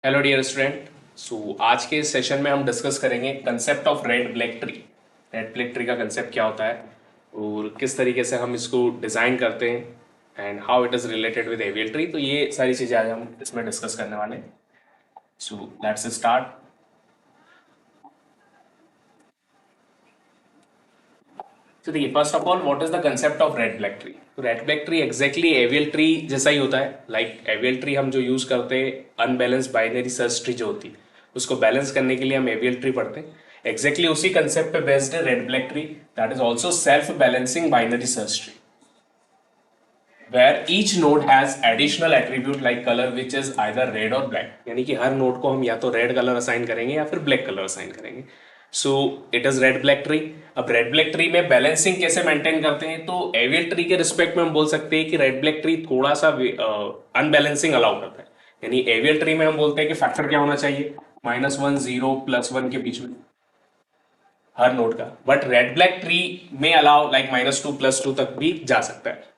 Hello dear student. आज के session में हम डिस्कस करेंगे concept of red black tree. Red black tree का कंसेप्ट क्या होता है और किस तरीके से हम इसको डिज़ाइन करते हैं and how it is related with AVL tree. तो ये सारी चीज़ें आज हम इसमें डिस्कस करने वाले हैं। So let's start. तो देखिए, first of all what is the concept of red black tree. तो red black tree exactly AVL tree जैसा ही होता है। लाइक एवियल ट्री हम जो यूज करते हैं, अनबैलेंस बाइनरी सर्च ट्री जो होती है, उसको बैलेंस करने के लिए हम एवियल ट्री पढ़ते हैं। एग्जैक्टली उसी कंसेप्ट पे बेस्ड है red black tree, that is also self balancing binary search tree where each node has additional attribute like color which is either red or black। यानी कि हर नोड को हम या तो रेड कलर असाइन करेंगे या फिर ब्लैक कलर असाइन करेंगे। So it is red black tree. अब रेड ब्लैक ट्री में बैलेंसिंग कैसे मेंटेन करते हैं, तो एवियल ट्री के रिस्पेक्ट में हम बोल सकते हैं कि रेड ब्लैक ट्री थोड़ा सा अनबैलेंसिंग अलाउ करता है। यानी एवियल ट्री में हम बोलते हैं कि फैक्टर क्या होना चाहिए, -1 0 +1 के बीच में हर नोड का। बट रेड ब्लैक ट्री में अलाउ लाइक -2 +2 तक भी जा सकता है।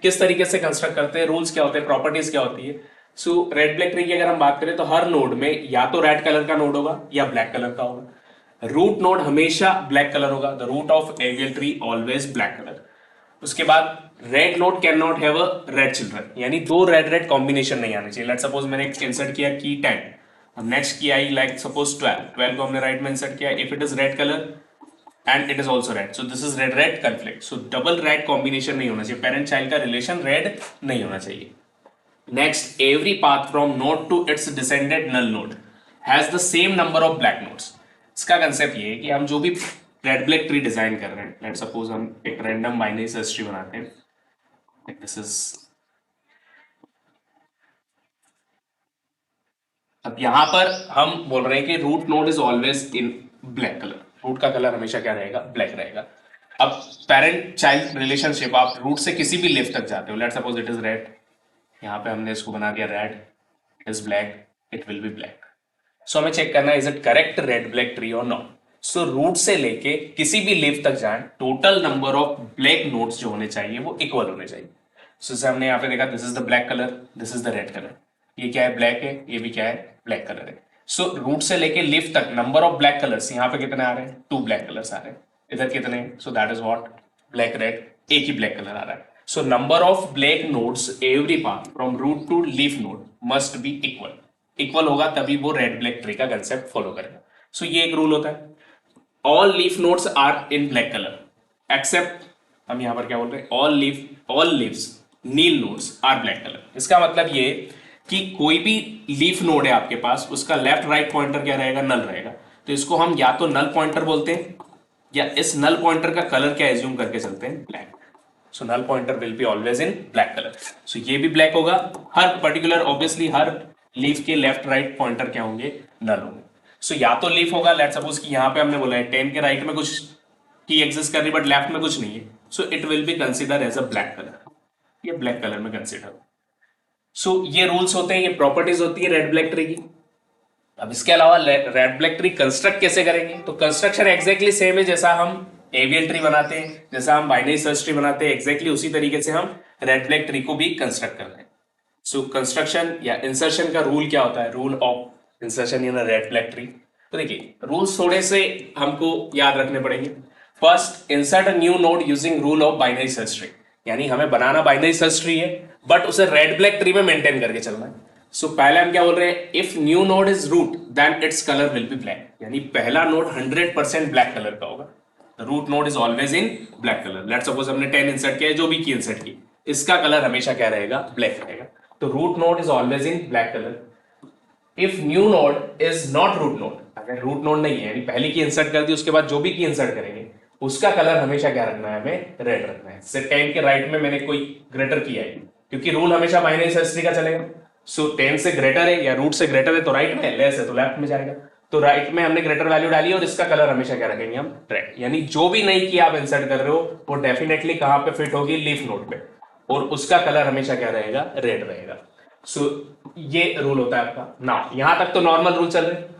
किस तरीके से कंस्ट्रक्ट करते हैं, रूल्स क्या होते हैं, प्रॉपर्टीज क्या होती है। रेड ब्लैक ट्री की अगर हम बात करें तो हर नोड में या तो रेड कलर का नोड होगा या ब्लैक कलर का होगा। रूट नोड हमेशा ब्लैक कलर होगा, the root of AVL tree always black colour. उसके बाद red node can not have a red children, यानी दो रेड रेड कॉम्बिनेशन नहीं आने चाहिए। लेट सपोज मैंने इंसर्ट किया की 10, अब नेक्स्ट की आई लाइक सपोज 12 को हमने राइट में इंसर्ट किया, if it is red colour and it is also red, so this is red red conflict, so double red combination नहीं होना चाहिए, parent child का relation red नहीं होना चाहिए। next, every path from node to its descendant null node has the same number of black nodes। इसका concept ये है कि हम जो भी रेड ब्लैक ट्री डिजाइन कर रहे हैं, लेट सपोज हम एक रैंडम बाइनरी सर्च ट्री बनाते हैं, दिस इज। अब यहां पर हम बोल रहे हैं कि root node is always in black colour, root का कलर हमेशा क्या रहेगा, ब्लैक रहेगा। अब पेरेंट चाइल्ड रिलेशनशिप, आप रूट से किसी भी लेफ्ट तक जाते हो, let suppose it is red, यहाँ पे हमने इसको बना दिया red, it is black, it will be black. So हमें चेक करना है is it correct red black tree और नॉट। सो रूट से लेके किसी भी लीफ तक जाए, total number of black nodes जो होने चाहिए वो इक्वल होने चाहिए। सो जैसे हमने यहाँ पे देखा, this is the black colour, this is the red colour, ये क्या है, ब्लैक है, ये भी क्या है, ब्लैक कलर है। सो रूट से लेके लीफ तक नंबर ऑफ ब्लैक कलर्स, यहाँ पे कितने आ रहे हैं, 2 ब्लैक कलर्स आ रहे हैं, इधर कितने, so that is what, black red, एक ही ब्लैक कलर आ रहा है। So number of black nodes every path from root to leaf node must be equal. Equal होगा तभी वो रेड ब्लैक ट्री का कंसेप्ट फॉलो करेगा। ये एक रूल होता है, all leaf nodes are in black colour except, हम यहां पर क्या बोल रहे हैं, all leaves nil nodes are black colour. इसका मतलब ये कि कोई भी लीफ नोड है आपके पास, उसका लेफ्ट राइट पॉइंटर क्या रहेगा, नल रहेगा। तो इसको हम या तो नल पॉइंटर बोलते हैं या इस नल पॉइंटर का कलर क्या एज्यूम करके चलते हैं, black. So null pointer will be always in black colour. So ये भी ब्लैक होगा, हर पर्टिकुलर ऑब्वियसली हर लीफ के लेफ्ट राइट पॉइंटर क्या होंगे, नल होंगे। या तो लीफ होगा, लेट सपोज कि यहां पे हमने बोला है 10 के राइट में कुछ की एग्जिस्ट कर रही बट लेफ्ट में कुछ नहीं है, so it will be consider as a black colour, ये ब्लैक कलर में कंसिडर। ये रूल्स होते हैं, ये प्रॉपर्टीज होती है रेड ब्लैक ट्री की। अब इसके अलावा रेड ब्लैक ट्री कंस्ट्रक्ट कैसे करेंगे, तो कंस्ट्रक्शन एग्जैक्टली सेम है जैसा हम एवियल ट्री बनाते हैं, जैसा हम बाइनरी सर्च ट्री बनाते हैं, एग्जैक्टली उसी तरीके से हम रेड ब्लैक ट्री को भी कंस्ट्रक्ट करते हैं। कंस्ट्रक्शन या इंसर्शन का रूल क्या होता है, rule of insertion in red black tree. तो देखिए, रूल्स थोड़े से हमको याद रखने पड़ेंगे। First, insert a new node using rule of binary search tree, यानी हमें बनाना बाइनरी सर्च ट्री है बट उसे रेड ब्लैक ट्री में मेंटेन करके चलना है। पहले हम क्या बोल रहे हैं, if new node is root then its colour will be black, यानी पहला नोड 100% ब्लैक कलर का होगा। The root node is always in black colour. Let's suppose हमने 10 इंसर्ट किया है, जो भी की इंसर्ट की, इसका कलर हमेशा क्या रहेगा, ब्लैक रहेगा। तो root node is always in black colour. If new node is not root node, अगर रूट नोड नहीं है यानी पहली की इंसर्ट कर दी, उसके बाद जो भी की इंसर्ट करेंगे उसका कलर हमेशा क्या रखना है, हमें रेड रखना है। जैसे 10 के राइट में मैंने कोई ग्रेटर किया है, क्योंकि रूल हमेशा बाइनरी सर्च ट्री का चलेगा। 10 से ग्रेटर है या रूट से ग्रेटर है तो राइट में, लेस है तो लेफ्ट में जाएगा। तो राइट में हमने ग्रेटर वैल्यू डाली और इसका कलर हमेशा क्या रखेंगे हम, रेड। यानी जो भी नई की आप इंसर्ट कर रहे हो वो डेफिनेटली कहां पे फिट होगी, लीफ नोड पे, और उसका कलर हमेशा क्या रहेगा, रेड रहेगा। ये रूल होता है आपका ना। यहां तक तो नॉर्मल रूल चल रहे।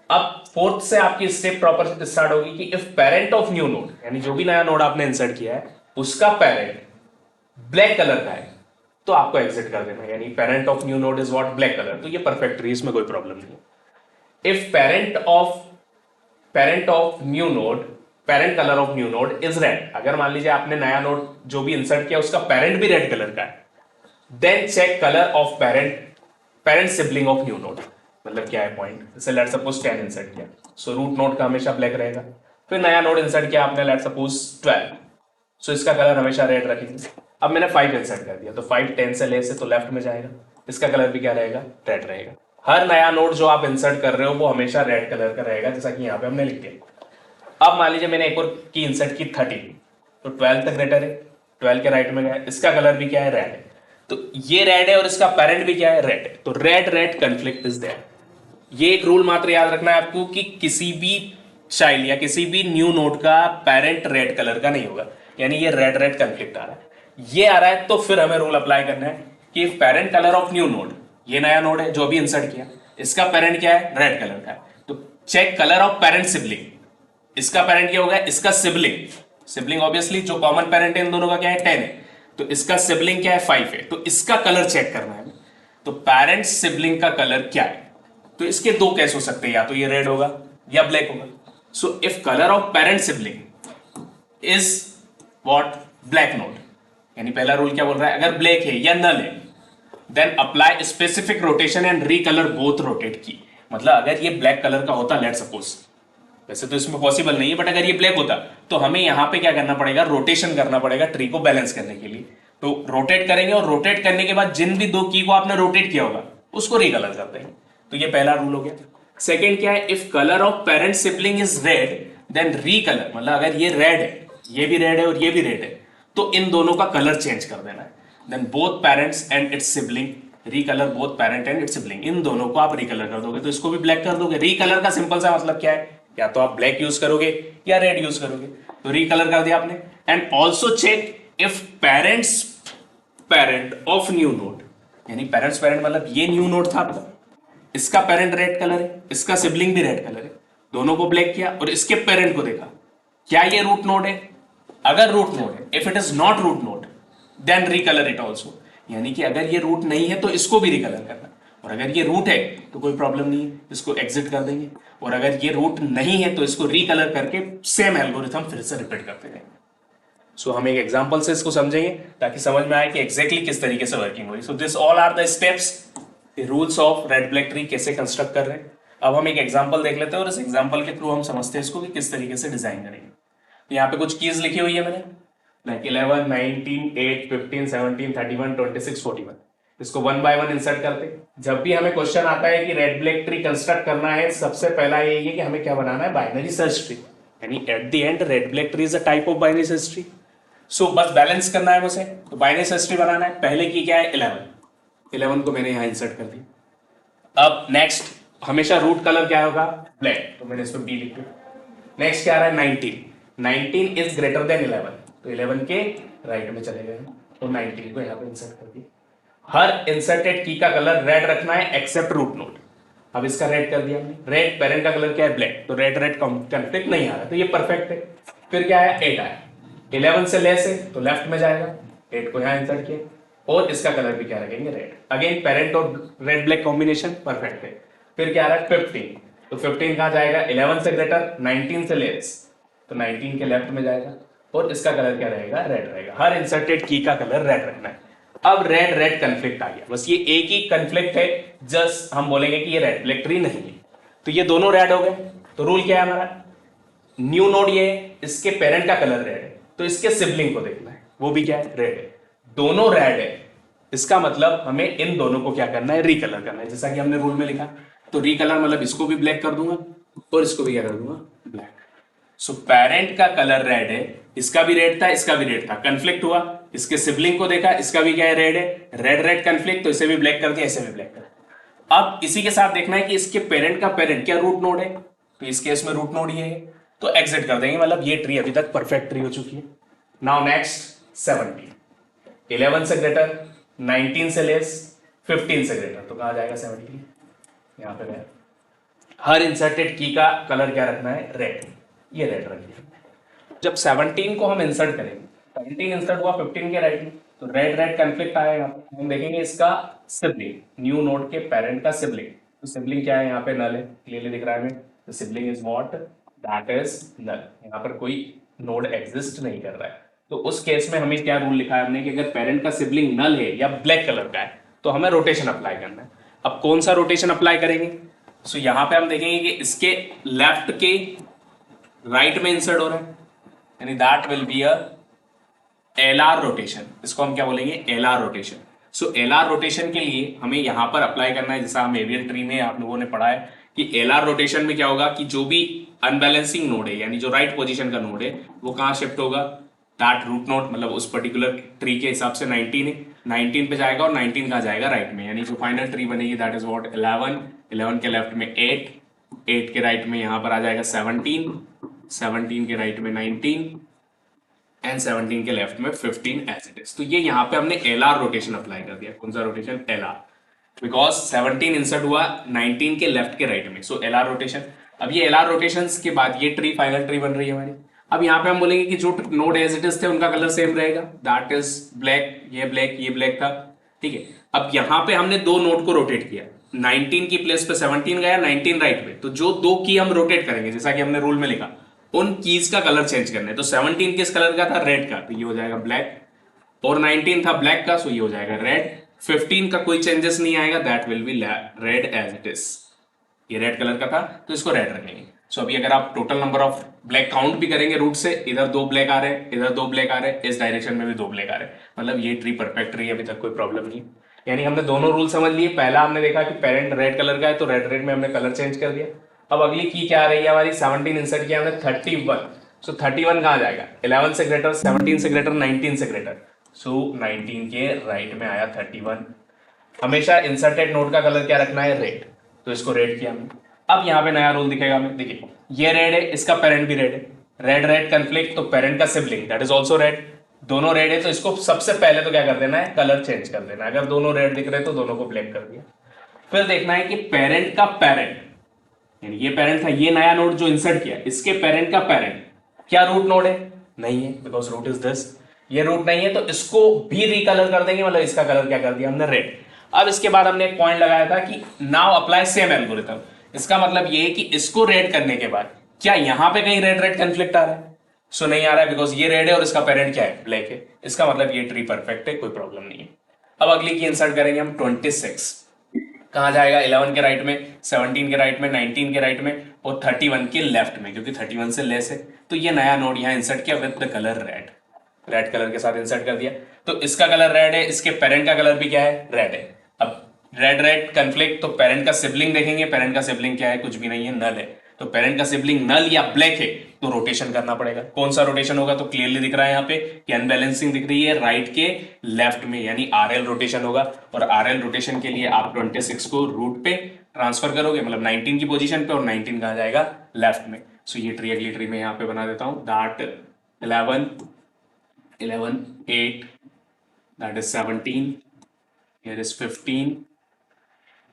अब फोर्थ से आपकी स्टेप प्रॉपर स्टार्ट होगी कि if parent of new node, यानी जो भी नया नोड आपने इंसर्ट किया है उसका पेरेंट ब्लैक कलर का है, तो आपको एग्जिट कर देना, यानी parent of new node is what, black colour, तो ये परफेक्ट ट्री, इसमें कोई प्रॉब्लम नहीं है। If parent of new node, parent colour of new node is red, अगर मान लीजिए आपने नया नोड जो भी इंसर्ट किया उसका पेरेंट भी रेड कलर का है, then check colour of parent sibling of new node. मतलब क्या है पॉइंट, जैसे लेट सपोज 10 इंसर्ट किया, सो रूट नोड का हमेशा ब्लैक रहेगा। फिर नया नोड इंसर्ट किया आपने, लेट सपोज 12, सो इसका कलर हमेशा रेड रखेंगे। अब मैंने 5 इंसर्ट कर दिया, तो 5 10 से ले से तो लेफ्ट में जाएगा, इसका कलर भी क्या रहेगा, रेड रहेगा। हर नया नोड जो आप इंसर्ट कर रहे हो वो हमेशा रेड कलर का रहेगा, जैसा कि यहाँ पे हमने लिख दिया। अब मान लीजिए मैंने एक और की इंसर्ट की 13, तो 12 तक ग्रेटर है, 12 के राइट में गया, इसका कलर भी क्या है, रेड है, तो ये रेड है और इसका पेरेंट भी क्या है, रेड है, तो red red conflict is there. ये एक रूल मात्र याद रखना है आपको कि किसी भी चाइल्ड या किसी भी न्यू नोड का पेरेंट रेड कलर का नहीं होगा, यानी ये रेड रेड कंफ्लिक्ट आ रहा है, ये आ रहा है, तो फिर हमें रूल अप्लाई करना है कि parent colour of new node, ये नया नोड है जो अभी इंसर्ट किया, इसका पेरेंट क्या है, रेड कलर का है, तो check colour of parent sibling, इसका पेरेंट क्या होगा, इसका सिबलिंग, सिबलिंग ऑब्वियसली जो कॉमन पेरेंट है इन दोनों का क्या है, 10 है, तो इसका सिबलिंग क्या है, 5 है, तो इसका कलर चेक करना है। तो पेरेंट सिबलिंग का कलर क्या है, तो इसके दो केस हो सकते हैं, या तो ये रेड होगा या ब्लैक होगा। So if colour of parent sibling is what, black node, यानी पहला रूल क्या बोल रहा है, अगर ब्लैक है या नल है, then apply specific rotation and recolour both rotate की। मतलब अगर ये ब्लैक कलर का होता, लेट सपोज, वैसे तो इसमें पॉसिबल नहीं है, बट अगर ये ब्लैक होता तो हमें यहां पे क्या करना पड़ेगा, रोटेशन करना पड़ेगा ट्री को बैलेंस करने के लिए। तो रोटेट करेंगे और रोटेट करने के बाद जिन भी दो की को आपने रोटेट किया होगा उसको रिकलर कर देंगे। तो ये पहला रूल हो गया। सेकेंड क्या है, if colour of parent sibling is red then recolour, मतलब अगर ये रेड है, ये भी रेड है और ये भी रेड है, तो इन दोनों का कलर चेंज कर देना है। Then both parents and its sibling, recolour both parent and its sibling, इन दोनों को आप रिकलर कर दोगे, तो इसको भी ब्लैक कर दोगे। रिकलर का सिंपल सा मतलब क्या है, या तो आप ब्लैक यूज करोगे या रेड यूज करोगे, तो रिकलर कर दिया आपने। And also check if parents parent of new node, यानी पेरेंट्स पेरेंट मतलब ये न्यू नोड था आपका, इसका पेरेंट रेड कलर है, इसका सिबलिंग भी रेड कलर है, दोनों को ब्लैक किया और इसके पेरेंट को देखा, क्या ये रूट नोड है, अगर रूट नोड है, if it is not root node then recolour it also, यानी कि अगर ये रूट नहीं है तो इसको भी रिकलर करना, और अगर ये रूट है तो कोई प्रॉब्लम नहीं है, इसको एग्जिट कर देंगे, और अगर ये रूट नहीं है तो इसको रिकलर करके सेम एल्गोरिथम फिर से रिपीट करते रहेंगे। सो हम एक एग्जांपल से इसको समझेंगे ताकि समझ में आए कि एग्जैक्टली किस तरीके से वर्किंग हो रही। So this all are the steps, the rules of red black tree कैसे कंस्ट्रक्ट कर रहे हैं। अब हम एक एग्जांपल देख लेते हैं और इस एग्जांपल के थ्रू हम समझते हैं इसको कि किस तरीके से डिजाइन करेंगे। यहाँ पे कुछ कीज लिखी हुई है मैंने, लाइक 11 19 8 15 17 31 26 41, इसको वन बाय वन इंसर्ट करते। जब भी हमें क्वेश्चन आता है कि रेड ब्लैक ट्री कंस्ट्रक्ट करना है, सबसे पहला यही है कि हमें क्या बनाना है, बाइनरी सर्च ट्री, यानी at the end red black tree is a type of binary search tree. So बस बैलेंस करना है मुझे, तो बाइनरी सर्च ट्री बनाना है। पहले की क्या है 11 को मैंने यहां इंसर्ट कर दिया। अब नेक्स्ट हमेशा रूट कलर क्या होगा, ब्लैक, तो मैंने इसको बी लिख दिया। नेक्स्ट क्या आ रहा है 19 इज ग्रेटर देन 11, तो 11 के राइट में चले गए, तो 19 को यहाँ पे इंसर्ट कर दिया। हर इंसर्टेड की का कलर रेड रखना है एक्सेप्ट रूट नोड। अब इसका रेड कर दिया हमने, रेड पेरेंट का कलर क्या है, ब्लैक, तो रेड रेड कंफ्लिक्ट नहीं आ रहा, तो ये परफेक्ट है। फिर क्या है 8 आया, 11 से लेस है तो लेफ्ट में जाएगा, 8 को यहाँ इंसर्ट किया और इसका कलर भी क्या रखेंगे, रेड। अगेन पेरेंट और रेड ब्लैक कॉम्बिनेशन परफेक्ट है। फिर क्या आ रहा है 15, तो 15 कहाँ जाएगा, 11 से ग्रेटर 19 से लेस, तो 19 के लेफ्ट में जाएगा और इसका कलर क्या रहेगा, रेड रहेगा। हर इंसर्टेड की का कलर रेड रखना है। अब रेड रेड कंफ्लिक्ट आ गया, बस ये एक ही कंफ्लिक्ट है, जस्ट हम बोलेंगे कि ये रेड ब्लैक ट्री नहीं है, तो ये दोनों रेड हो गए। तो रूल क्या है हमारा, न्यू नोड ये है, इसके पेरेंट का कलर रेड है, तो इसके सिबलिंग को देखना है, वो भी क्या है, रेड है, दोनों रेड है, इसका मतलब हमें इन दोनों को क्या करना है, रिकलर करना है, जैसा कि हमने रूल में लिखा। तो रिकलर मतलब इसको भी ब्लैक कर दूंगा और इसको भी क्या कर दूंगा, ब्लैक। सो पेरेंट का कलर रेड है, इसका भी रेड था, इसका भी रेड था, कंफ्लिक्ट हुआ, इसके सिबलिंग को देखा, इसका भी क्या है, रेड है, रेड रेड कंफ्लिक्ट, तो इसे भी ब्लैक कर दिया, इसे भी ब्लैक कर दिया। अब इसी के साथ देखना है कि इसके पेरेंट का पेरेंट क्या रूट नोड है, तो इस केस में रूट नोड ये है, तो एग्जिट कर देंगे, मतलब ये ट्री अभी तक परफेक्ट ट्री हो चुकी है। नाउ नेक्स्ट 17, 11 से ग्रेटर, 19 से लेस, 15 से ग्रेटर, तो कहां जाएगा 17, यहां पे गया। हर इंसर्टेड की का कलर क्या रखना है, रेड, ये रेड रखिए। जब 17 को हम इंसर्ट करेंगे, 17 इंसर्ट हुआ 15 के राइट में, तो रेड रेड कन्फ्लिक्ट आया यहाँ पे, हम देखेंगे इसका सिबलिंग, न्यू नोड के पेरेंट का सिबलिंग, तो सिबलिंग क्या है यहाँ पे, नल है, क्लियरली दिख रहा है हमें, तो sibling is what, that is null, यहाँ पर कोई नोड एग्जिस्ट नहीं कर रहा है। तो उस केस में हमें क्या रूल लिखा है हमने कि अगर पेरेंट का सिबलिंग नल है या ब्लैक कलर का है तो हमें रोटेशन अप्लाई करना है। अब कौन सा रोटेशन अप्लाई करेंगे, सो यहाँ पे हम देखेंगे कि इसके लेफ्ट के राइट में इंसर्ट हो रहा है, यानी that will be a LR rotation, इसको हम क्या बोलेंगे, एलआर रोटेशन। सो एलआर रोटेशन के लिए हमें यहां पर अप्लाई करना है, जैसा हम एवियर ट्री में आप लोगों ने पढ़ा है कि एलआर रोटेशन में क्या होगा कि जो भी अनबैलेंसिंग नोड है यानी जो राइट पोजीशन का नोड है वो कहां शिफ्ट होगा, दैट रूट नोड, मतलब उस पर्टिकुलर ट्री के हिसाब से 19 है, 19 पे जाएगा और 19 कहां जाएगा, राइट में, यानी जो फाइनल ट्री बनेगी दैट इज व्हाट 11, 11 के लेफ्ट में 8, 8 के राइट में यहां पर आ जाएगा 17, 17 के राइट में 19 एंड 17 के लेफ्ट में 15 एज इट इज। तो ये यहाँ पे हमने एलआर रोटेशन अप्लाई कर दिया, कौन सा रोटेशन, एलआर, बिकॉज 17 इंसर्ट हुआ 19 के लेफ्ट के राइट में, सो एलआर रोटेशन। अब ये एलआर रोटेशन के बाद ये ट्री फाइनल ट्री बन रही है हमारी। अब यहाँ पे हम बोलेंगे कि जो नोड एज इट इज थे उनका कलर सेम रहेगा, दैट इज ब्लैक, ये ब्लैक था, ठीक है। अब यहाँ पे हमने दो नोड को रोटेट किया, 19 की प्लेस पे 17 गया, 19 राइट में, तो जो दो की हम रोटेट करेंगे जैसा कि हमने रूल में लिखा, उन कीज का कलर चेंज करना है। तो 17 किस कलर का था, रेड का, तो ये हो जाएगा ब्लैक, और 19 था ब्लैक का, सो ये हो जाएगा रेड। 15 का कोई चेंजेस नहीं आएगा, that will be red as it is, ये रेड कलर का था तो इसको रेड रखेंगे। सो अभी अगर आप total number of black count भी करेंगे रूट से, इधर दो ब्लैक आ रहे हैं, इधर दो ब्लैक आ रहे हैं, इस डायरेक्शन में भी दो ब्लैक आ रहे हैं, मतलब ये ट्री परफेक्ट ट्री है, अभी तक कोई प्रॉब्लम नहीं। यानी हमने दोनों रूल समझ लिए, पहला हमने देखा कि पेरेंट रेड कलर का है तो रेड रेड में हमने कलर चेंज कर दिया। अब अगली की क्या आ रही है हमारी, 17 इंसर्ट किया हमने 31, सो 31 कहाँ जाएगा, 11 से ग्रेटर, 17 से ग्रेटर, 19 से ग्रेटर, सो 19 के राइट में आया 31। हमेशा इंसर्टेड नोड का कलर क्या रखना है, रेड, तो इसको रेड किया हमने। अब यहाँ पे नया रूल दिखेगा हमें, देखिए ये रेड है, इसका पेरेंट भी रेड है, रेड रेड कन्फ्लिक्ट, तो पेरेंट का sibling that is also red, दोनों रेड है, तो इसको सबसे पहले तो क्या कर देना है, कलर चेंज कर देना है। अगर दोनों रेड दिख रहे तो दोनों को ब्लैक कर दिया। फिर देखना है कि पेरेंट का पेरेंट, यानी ये पेरेंट था, ये नया नोड जो इंसर्ट किया, इसके पेरेंट का पेरेंट क्या रूट नोड है, नहीं है, बिकॉज रूट इज दिस, ये रूट नहीं है, तो इसको भी रिकलर कर देंगे, मतलब इसका कलर क्या कर दिया हमने, रेड। अब इसके बाद हमने एक पॉइंट लगाया था कि नाउ अप्लाई सेम एल्गोरिथम, इसका मतलब ये है कि इसको रेड करने के बाद क्या यहां पे कहीं रेड रेड कन्फ्लिक्ट आ रहा है, सो नहीं आ रहा है, बिकॉज ये रेड है और इसका पेरेंट क्या है, ब्लैक है, इसका मतलब ये ट्री परफेक्ट है, कोई प्रॉब्लम नहीं है। अब अगली की इंसर्ट करेंगे हम 26, कहां जाएगा, 11 के राइट में, 17 के राइट में, 19 के राइट में और 31 के लेफ्ट में, क्योंकि 31 से लेस है, तो ये नया नोड यहां इंसर्ट किया with the colour red, red colour के साथ इंसर्ट कर दिया, तो इसका कलर रेड है, इसके पेरेंट का कलर भी क्या है, रेड है। अब रेड रेड कन्फ्लिक्ट, तो पेरेंट का सिबलिंग देखेंगे, पेरेंट का सिबलिंग क्या है, कुछ भी नहीं है, नल है, तो पेरेंट का सिबलिंग नल या ब्लैक है तो रोटेशन करना पड़ेगा। कौन सा रोटेशन होगा, तो क्लियरली दिख रहा है यहाँ पे कि अनबैलेंसिंग दिख रही है राइट के लेफ्ट में, यानी आरएल रोटेशन होगा, और आरएल रोटेशन के लिए आप 26 को रूट पे ट्रांसफर करोगे, मतलब 19 की पोजीशन पे, और 19 कहा जाएगा लेफ्ट में। सो ये ट्री अगली ट्री में यहाँ पे बना देता हूं, that 11 11 8, that is 17, here is 15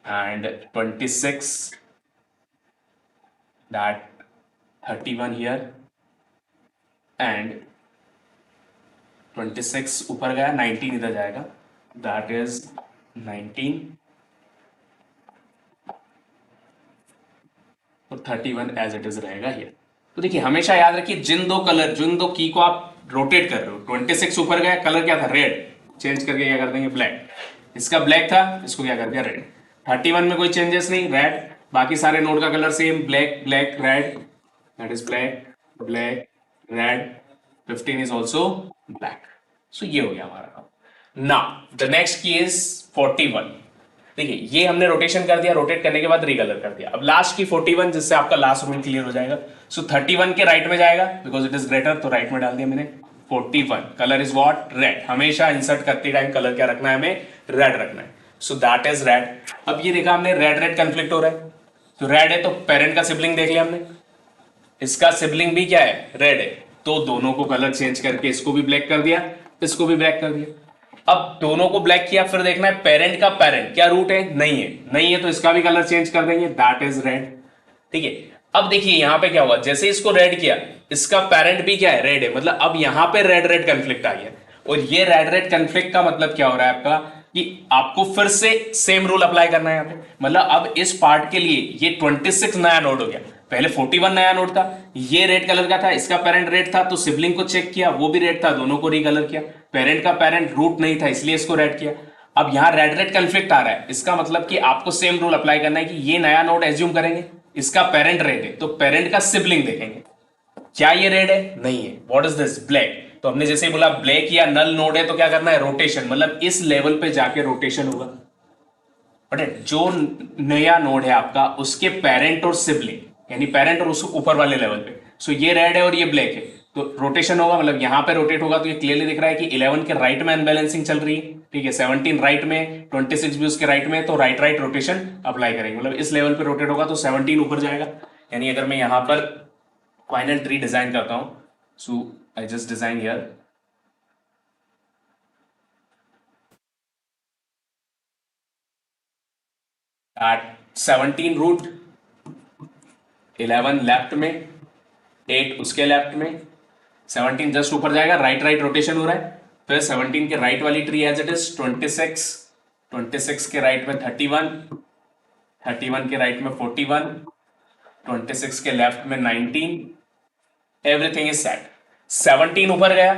and 26, that 31 here and 26 ऊपर गया, 19 इधर जाएगा, that is 19 और 31 एज इट इज रहेगा here। तो देखिए हमेशा याद रखिए जिन दो कलर, जिन दो की को आप रोटेट कर रहे हो, 26 ऊपर गया, कलर क्या था, रेड, चेंज करके क्या कर देंगे, ब्लैक, इसका ब्लैक था, इसको क्या कर दिया, रेड। 31 में कोई चेंजेस नहीं, रेड, बाकी सारे नोड का colour same, black black red, that is black black red, 15 is also black. So ये हो गया हमारा काम। Now the next key is 41। देखिए ये हमने रोटेशन कर दिया, रोटेट करने के बाद रिकलर कर दिया। अब लास्ट की 41, जिससे आपका लास्ट रूल क्लियर हो जाएगा। सो 31 के राइट में जाएगा, बिकॉज इट इज ग्रेटर, तो राइट में डाल दिया मैंने 41, कलर इज व्हाट, रेड। हमेशा इंसर्ट करते टाइम कलर क्या रखना है, हमें रेड रखना है, सो दैट इज रेड। अब ये देखा हमने रेड रेड कंफ्लिक्ट हो रहा है, तो रेड है तो पेरेंट का सिबलिंग देख लिया हमने, इसका सिबलिंग भी क्या है, रेड है, तो दोनों को कलर चेंज करके इसको भी ब्लैक कर दिया, इसको भी ब्लैक कर दिया। अब दोनों को ब्लैक किया, फिर देखना है पेरेंट का पेरेंट क्या रूट है, नहीं है, नहीं है तो इसका भी कलर चेंज कर देंगे, दैट इज रेड, ठीक है। अब देखिए यहां पे क्या हुआ, जैसे इसको रेड किया, इसका पेरेंट भी क्या है, रेड है, मतलब अब यहां पे रेड रेड कंफ्लिक्ट आ गया। और ये रेड रेड कन्फ्लिक्ट का मतलब क्या हो रहा है आपका कि आपको फिर से सेम रूल अप्लाई करना है यहाँ पे। मतलब अब इस पार्ट के लिए ये 26 नया नोड हो गया, पहले 41 नया नोड था, ये रेड कलर का था, इसका पेरेंट रेड था, तो सिबलिंग को चेक किया, वो भी रेड था, दोनों को रिकलर किया। पेरेंट का पेरेंट रूट नहीं था इसलिए इसको रेड किया। अब यहां रेड रेड कन्फ्लिक्ट आ रहा है, इसका मतलब कि आपको सेम रूल अप्लाई करना है कि ये नया नोड एज्यूम करेंगे, इसका पेरेंट रेड है तो पेरेंट का सिबलिंग देखेंगे, क्या ये रेड है? नहीं है। What is this? ब्लैक। तो हमने जैसे ही बोला ब्लैक या नल नोड है तो क्या करना है? रोटेशन, मतलब इस लेवल पे जाके रोटेशन होगा। बट जो नया नोड है आपका उसके पेरेंट और सिबलिंग, यानी पेरेंट और उस ऊपर वाले लेवल पे, सो ये रेड है और ये ब्लैक है, तो रोटेशन होगा, मतलब यहां पे रोटेट होगा। तो ये क्लियरली दिख रहा है कि 11 के राइट में अनबैलेंसिंग चल रही है, ठीक है, 17 राइट में, 26 भी उसके राइट में, तो राइट राइट रोटेशन अप्लाई करेंगे, मतलब इस लेवल पे रोटेट होगा तो 17 ऊपर जाएगा। यानी अगर मैं यहां पर फाइनल ट्री डिजाइन करता हूं, so I just design here, at 17 root, 11 left में, 8 उसके लेफ्ट में, 17 जस्ट ऊपर जाएगा, राइट राइट रोटेशन हो रहा है। फिर 17 के राइट वाली ट्री एज इट इज 26, 26 के राइट में 31, 31 के राइट में 41, 26 के लेफ्ट में 19, एवरीथिंग इज सेट। 17 ऊपर गया,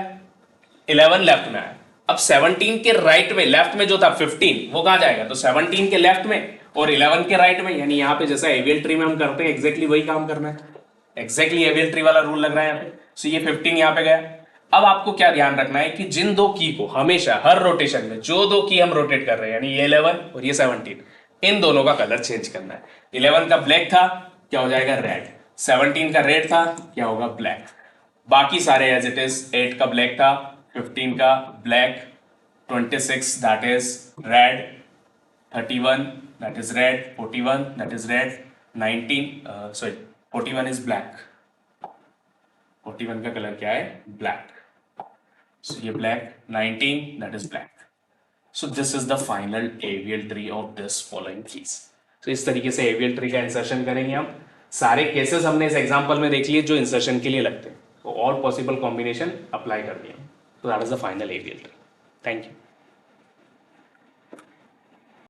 11 लेफ्ट में आया। अब 17 के राइट में, लेफ्ट में जो था 15 वो कहां जाएगा? तो 17 के लेफ्ट में और 11 के राइट में, यानी यहां पे जैसा एवियल ट्री में हम करते हैं एग्जैक्टली वही काम करना है, एग्जैक्टली एवियल ट्री वाला रूल लग रहा है यहाँ पे। सो ये 15 यहां पे गया। अब आपको क्या ध्यान रखना है कि जिन दो की को हमेशा हर रोटेशन में, जो दो की हम रोटेट कर रहे हैं, यानी ये 11 और ये 17, इन दोनों का कलर चेंज करना है। 11 का ब्लैक था, क्या हो जाएगा? रेड। 17 का रेड था, क्या होगा? ब्लैक। बाकी सारे एज इट इज, 8 का ब्लैक था, 15 का black, 26 that is red, 31 that is red, 41 that is red, 19 sorry 41 is black, 41 का कलर क्या है? ब्लैक। सो ये black, 19 that is black. So this is the final AVL tree of this following keys. तो इस तरीके से AVL tree का insertion करेंगे हम। सारे केसेस हमने इस एग्जांपल में देख लिए जो इंसर्शन के लिए लगते हैं, तो ऑल पॉसिबल कॉम्बिनेशन अप्लाई कर दिए। तो that is the final AVL tree. Thank you.